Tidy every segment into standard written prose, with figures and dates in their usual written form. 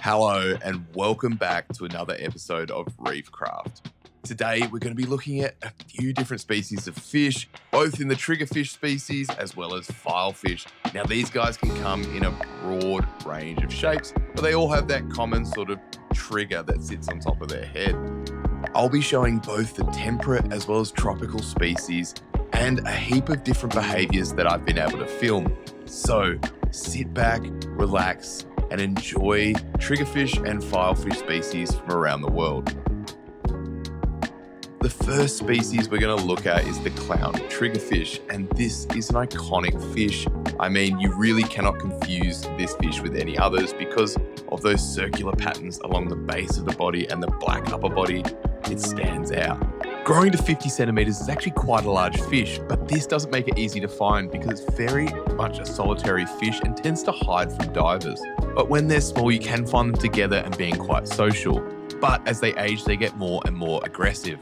Hello and welcome back to another episode of Reefcraft. Today we're going to be looking at a few different species of fish, both in the triggerfish species as well as filefish. Now these guys can come in a broad range of shapes, but they all have that common sort of trigger that sits on top of their head. I'll be showing both the temperate as well as tropical species and a heap of different behaviours that I've been able to film. So sit back, relax, and enjoy triggerfish and filefish species from around the world. The first species we're going to look at is the clown triggerfish, and this is an iconic fish. I mean, you really cannot confuse this fish with any others because of those circular patterns along the base of the body and the black upper body. It stands out. Growing to 50 centimeters is actually quite a large fish, but this doesn't make it easy to find because it's very much a solitary fish and tends to hide from divers. But when they're small, you can find them together and being quite social. But as they age, they get more and more aggressive.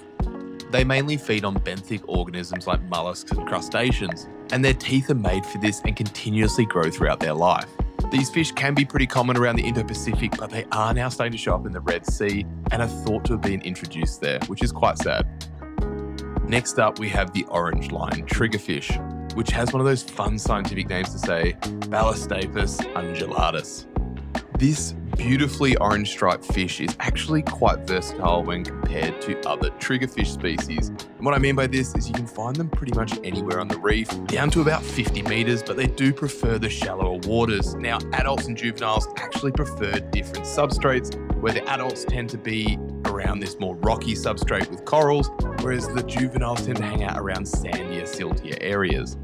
They mainly feed on benthic organisms like mollusks and crustaceans, and their teeth are made for this and continuously grow throughout their life. These fish can be pretty common around the Indo-Pacific, but they are now starting to show up in the Red Sea and are thought to have been introduced there, which is quite sad. Next up, we have the orange line triggerfish, which has one of those fun scientific names to say, Balistapus undulatus. This beautifully orange striped fish is actually quite versatile when compared to other triggerfish species. And what I mean by this is you can find them pretty much anywhere on the reef, down to about 50 meters, but they do prefer the shallower waters. Now, adults and juveniles actually prefer different substrates, where the adults tend to be around this more rocky substrate with corals, whereas the juveniles tend to hang out around sandier, siltier areas.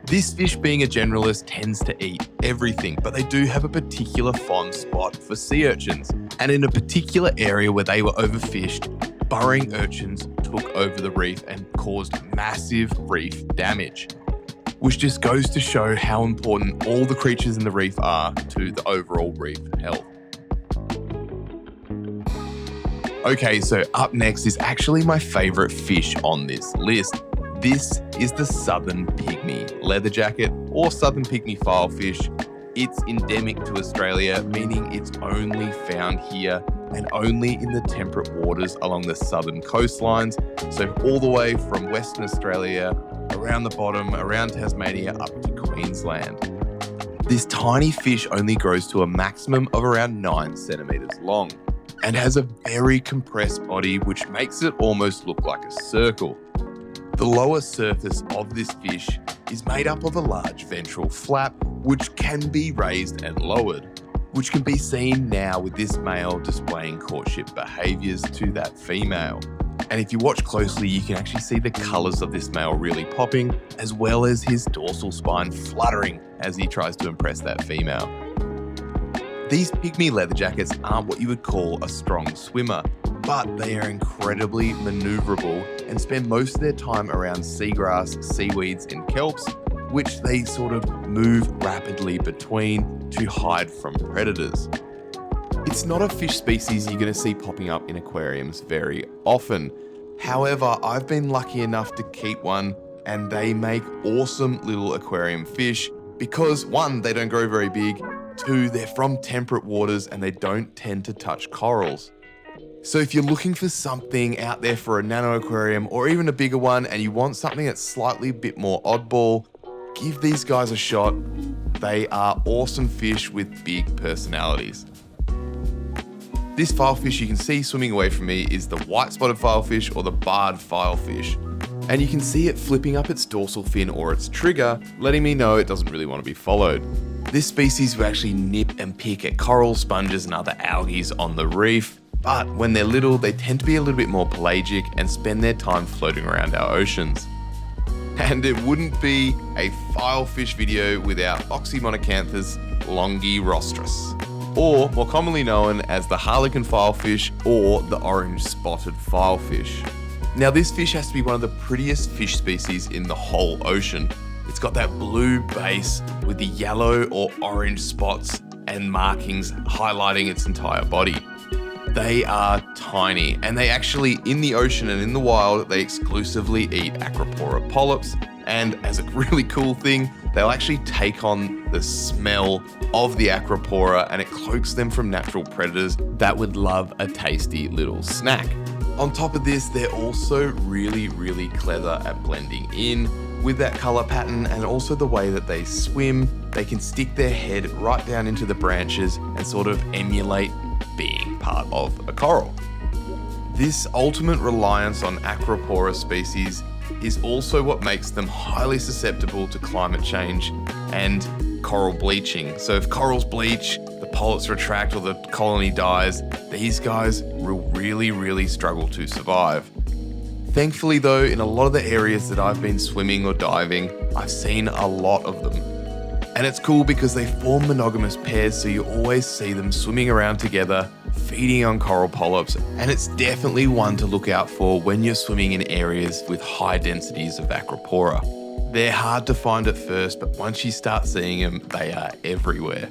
This fish, being a generalist, tends to eat everything, but they do have a particular fond spot for sea urchins. And in a particular area where they were overfished, burrowing urchins took over the reef and caused massive reef damage, which just goes to show how important all the creatures in the reef are to the overall reef health. Okay, so up next is actually my favourite fish on this list. This is the southern pygmy leatherjacket or southern pygmy filefish. It's endemic to Australia, meaning it's only found here and only in the temperate waters along the southern coastlines. So all the way from Western Australia, around the bottom, around Tasmania, up to Queensland. This tiny fish only grows to a maximum of around 9 centimeters long and has a very compressed body, which makes it almost look like a circle. The lower surface of this fish is made up of a large ventral flap, which can be raised and lowered, which can be seen now with this male displaying courtship behaviours to that female. And if you watch closely, you can actually see the colours of this male really popping, as well as his dorsal spine fluttering as he tries to impress that female. These pygmy leatherjackets aren't what you would call a strong swimmer, but they are incredibly manoeuvrable and spend most of their time around seagrass, seaweeds and kelps, which they sort of move rapidly between to hide from predators. It's not a fish species you're going to see popping up in aquariums very often. However, I've been lucky enough to keep one, and they make awesome little aquarium fish because 1, they don't grow very big, 2, they're from temperate waters and they don't tend to touch corals. So if you're looking for something out there for a nano aquarium or even a bigger one and you want something that's slightly a bit more oddball, give these guys a shot. They are awesome fish with big personalities. This filefish you can see swimming away from me is the Whitespotted filefish or the barred filefish. And you can see it flipping up its dorsal fin or its trigger, letting me know it doesn't really want to be followed. This species will actually nip and pick at coral, sponges and other algae on the reef. But when they're little, they tend to be a little bit more pelagic and spend their time floating around our oceans. And it wouldn't be a filefish video without Oxymonacanthus longirostris, or more commonly known as the Harlequin filefish or the orange spotted filefish. Now this fish has to be one of the prettiest fish species in the whole ocean. It's got that blue base with the yellow or orange spots and markings highlighting its entire body. They are tiny, and they actually, in the ocean and in the wild, they exclusively eat acropora polyps, And as a really cool thing, they'll actually take on the smell of the Acropora, and it cloaks them from natural predators that would love a tasty little snack. On top of this, they're also really clever at blending in with that color pattern, and also the way that they swim. They can stick their head right down into the branches and sort of emulate being part of a coral. This ultimate reliance on Acropora species is also what makes them highly susceptible to climate change and coral bleaching. So if corals bleach, the polyps retract, or the colony dies, these guys will really struggle to survive. Thankfully though, in a lot of the areas that I've been swimming or diving, I've seen a lot of them. And it's cool because they form monogamous pairs, so you always see them swimming around together, feeding on coral polyps, and it's definitely one to look out for when you're swimming in areas with high densities of Acropora. They're hard to find at first, but once you start seeing them, they are everywhere.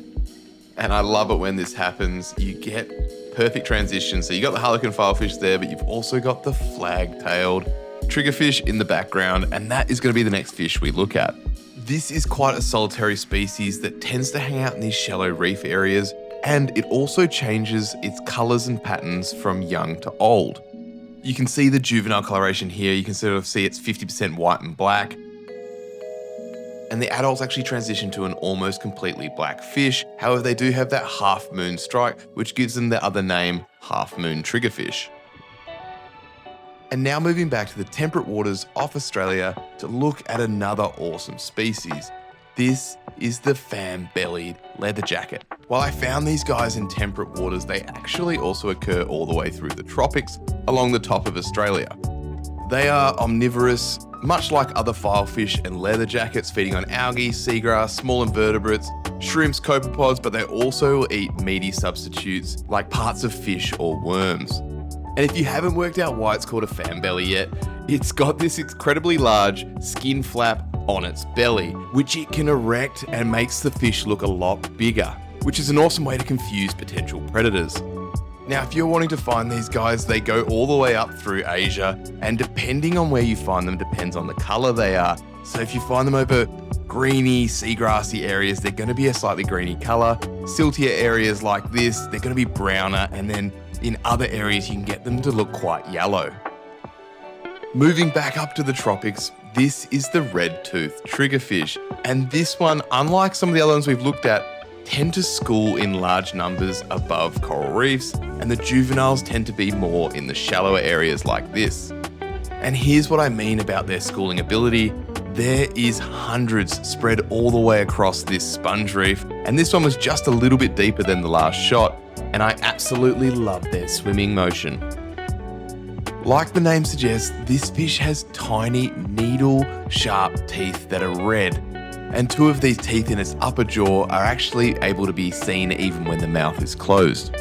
And I love it when this happens. You get perfect transition. So you got the Harlequin filefish there, but you've also got the flag-tailed triggerfish in the background, and that is going to be the next fish we look at. This is quite a solitary species that tends to hang out in these shallow reef areas, and it also changes its colors and patterns from young to old. You can see the juvenile coloration here. You can sort of see it's 50% white and black. And the adults actually transition to an almost completely black fish. However, they do have that half-moon stripe, which gives them the other name, half-moon triggerfish. And now moving back to the temperate waters off Australia to look at another awesome species. This is the fan-bellied leatherjacket. While I found these guys in temperate waters, they actually also occur all the way through the tropics along the top of Australia. They are omnivorous, much like other filefish and leatherjackets, feeding on algae, seagrass, small invertebrates, shrimps, copepods, but they also eat meaty substitutes like parts of fish or worms. And if you haven't worked out why it's called a fan belly yet, it's got this incredibly large skin flap on its belly, which it can erect and makes the fish look a lot bigger, which is an awesome way to confuse potential predators. Now, if you're wanting to find these guys, they go all the way up through Asia, and depending on where you find them depends on the color they are. So if you find them over greeny, seagrassy areas, they're going to be a slightly greeny color. Siltier areas like this, they're going to be browner, and then in other areas you can get them to look quite yellow. Moving back up to the tropics, this is the red-toothed triggerfish, and this one, unlike some of the other ones we've looked at, tend to school in large numbers above coral reefs, and the juveniles tend to be more in the shallower areas like this. And here's what I mean about their schooling ability. There is hundreds spread all the way across this sponge reef, and this one was just a little bit deeper than the last shot, and I absolutely love their swimming motion. Like the name suggests, this fish has tiny needle-sharp teeth that are red, and two of these teeth in its upper jaw are actually able to be seen even when the mouth is closed.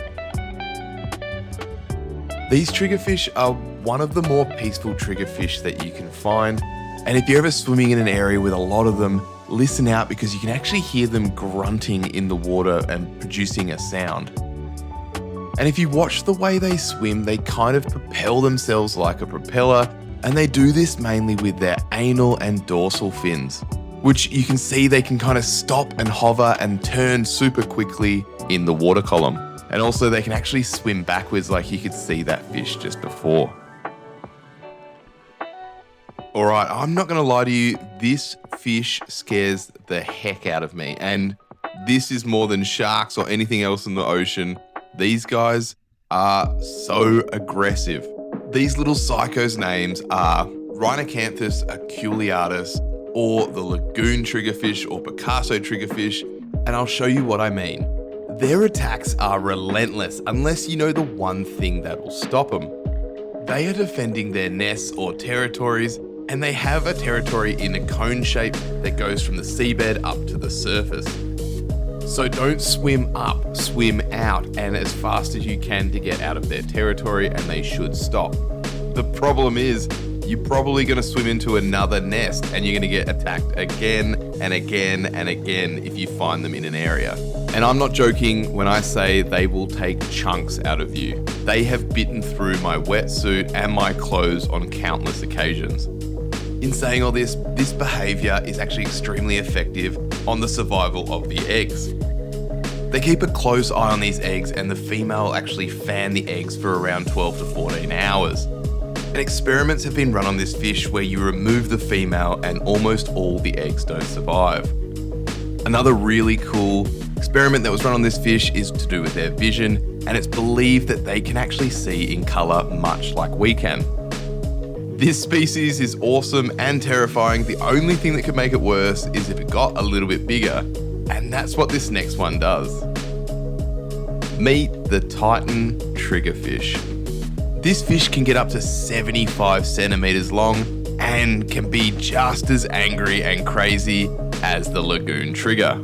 These triggerfish are one of the more peaceful triggerfish that you can find, and if you're ever swimming in an area with a lot of them, listen out because you can actually hear them grunting in the water and producing a sound. And if you watch the way they swim, they kind of propel themselves like a propeller, and they do this mainly with their anal and dorsal fins, which you can see they can kind of stop and hover and turn super quickly in the water column. And also they can actually swim backwards like you could see that fish just before. All right, I'm not gonna lie to you, this fish scares the heck out of me. And this is more than sharks or anything else in the ocean. These guys are so aggressive. These little psychos' names are Rhinocanthus aculeatus, or the Lagoon triggerfish, or Picasso triggerfish, and I'll show you what I mean. Their attacks are relentless unless you know the one thing that will stop them. They are defending their nests or territories, and they have a territory in a cone shape that goes from the seabed up to the surface. So don't swim up, swim out, and as fast as you can to get out of their territory, and they should stop. The problem is, you're probably going to swim into another nest and you're going to get attacked again and again and again if you find them in an area. And I'm not joking when I say they will take chunks out of you. They have bitten through my wetsuit and my clothes on countless occasions. In saying all this behavior is actually extremely effective on the survival of the eggs. They keep a close eye on these eggs, and the female actually fan the eggs for around 12 to 14 hours. And experiments have been run on this fish where you remove the female and almost all the eggs don't survive. Another really cool experiment that was run on this fish is to do with their vision, and it's believed that they can actually see in colour much like we can. This species is awesome and terrifying. The only thing that could make it worse is if it got a little bit bigger, and that's what this next one does. Meet the Toothed Triggerfish. This fish can get up to 75 centimeters long and can be just as angry and crazy as the Lagoon trigger.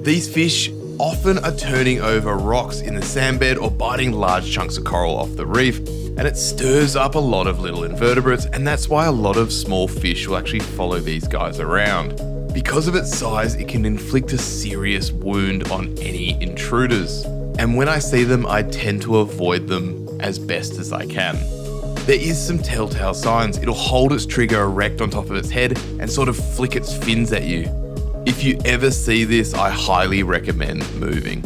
These fish often are turning over rocks in the sandbed or biting large chunks of coral off the reef, and it stirs up a lot of little invertebrates, and that's why a lot of small fish will actually follow these guys around. Because of its size, it can inflict a serious wound on any intruders. And when I see them, I tend to avoid them as best as I can. There is some telltale signs. It'll hold its trigger erect on top of its head and sort of flick its fins at you. If you ever see this, I highly recommend moving.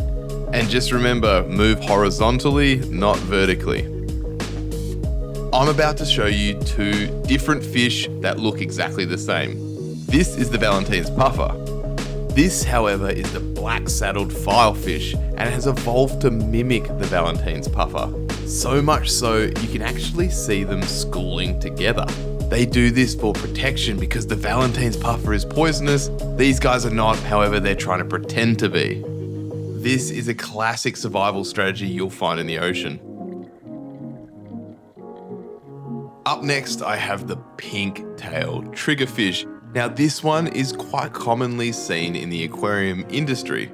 And just remember, move horizontally, not vertically. I'm about to show you two different fish that look exactly the same. This is the Valentine's puffer. This, however, is the black-saddled filefish and has evolved to mimic the Valentine's puffer. So much so, you can actually see them schooling together. They do this for protection because the Valentine's puffer is poisonous. These guys are not, however, they're trying to pretend to be. This is a classic survival strategy you'll find in the ocean. Up next, I have the pink-tailed triggerfish. Now, this one is quite commonly seen in the aquarium industry.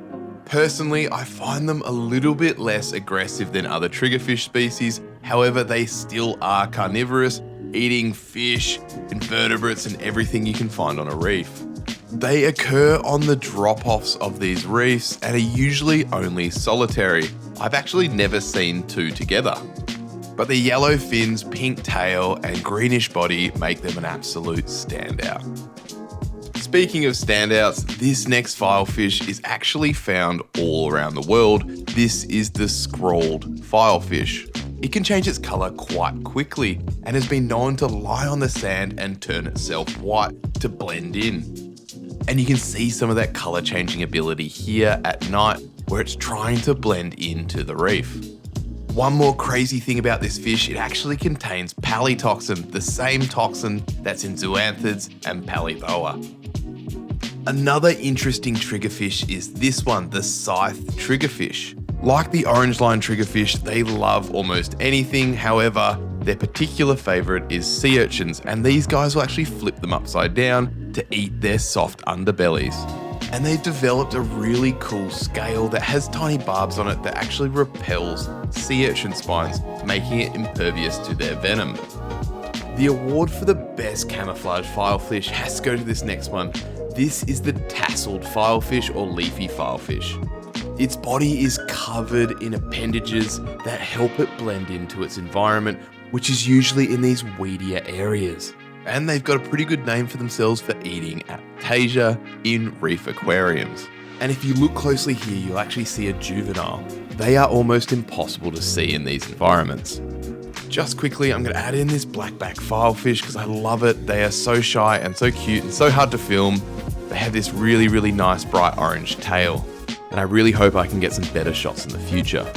Personally, I find them a little bit less aggressive than other triggerfish species. However, they still are carnivorous, eating fish, invertebrates, and everything you can find on a reef. They occur on the drop-offs of these reefs and are usually only solitary. I've actually never seen two together. But the yellow fins, pink tail, and greenish body make them an absolute standout. Speaking of standouts, this next filefish is actually found all around the world. This is the Scrawled Filefish. It can change its colour quite quickly and has been known to lie on the sand and turn itself white to blend in. And you can see some of that colour changing ability here at night where it's trying to blend into the reef. One more crazy thing about this fish, it actually contains palytoxin, the same toxin that's in zoanthids and Palithoa. Another interesting triggerfish is this one, the Scythe Triggerfish. Like the orange line triggerfish, they love almost anything. However, their particular favourite is sea urchins, and these guys will actually flip them upside down to eat their soft underbellies. And they've developed a really cool scale that has tiny barbs on it that actually repels sea urchin spines, making it impervious to their venom. The award for the best camouflage filefish has to go to this next one. This is the Tassle Filefish or leafy filefish. Its body is covered in appendages that help it blend into its environment, which is usually in these weedier areas. And they've got a pretty good name for themselves for eating Aptasia in reef aquariums. And if you look closely here, you'll actually see a juvenile. They are almost impossible to see in these environments. Just quickly, I'm going to add in this Blackback Filefish because I love it. They are so shy and so cute and so hard to film. They have this really, really nice bright orange tail. And I really hope I can get some better shots in the future.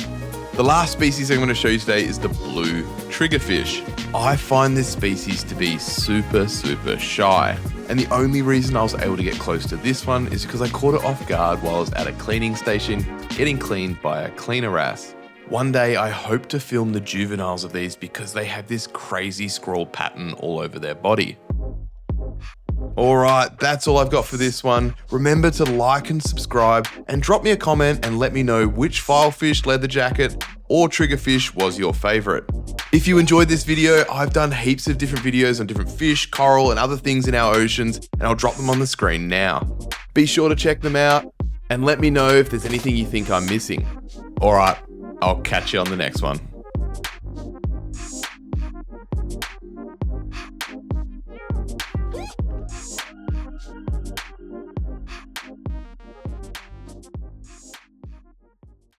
The last species I'm going to show you today is the blue triggerfish. I find this species to be super, super shy. And the only reason I was able to get close to this one is because I caught it off guard while I was at a cleaning station getting cleaned by a cleaner ass. One day I hope to film the juveniles of these because they have this crazy scroll pattern all over their body. Alright, that's all I've got for this one. Remember to like and subscribe and drop me a comment and let me know which filefish, leatherjacket or triggerfish was your favourite. If you enjoyed this video, I've done heaps of different videos on different fish, coral and other things in our oceans, and I'll drop them on the screen now. Be sure to check them out and let me know if there's anything you think I'm missing. Alright, I'll catch you on the next one.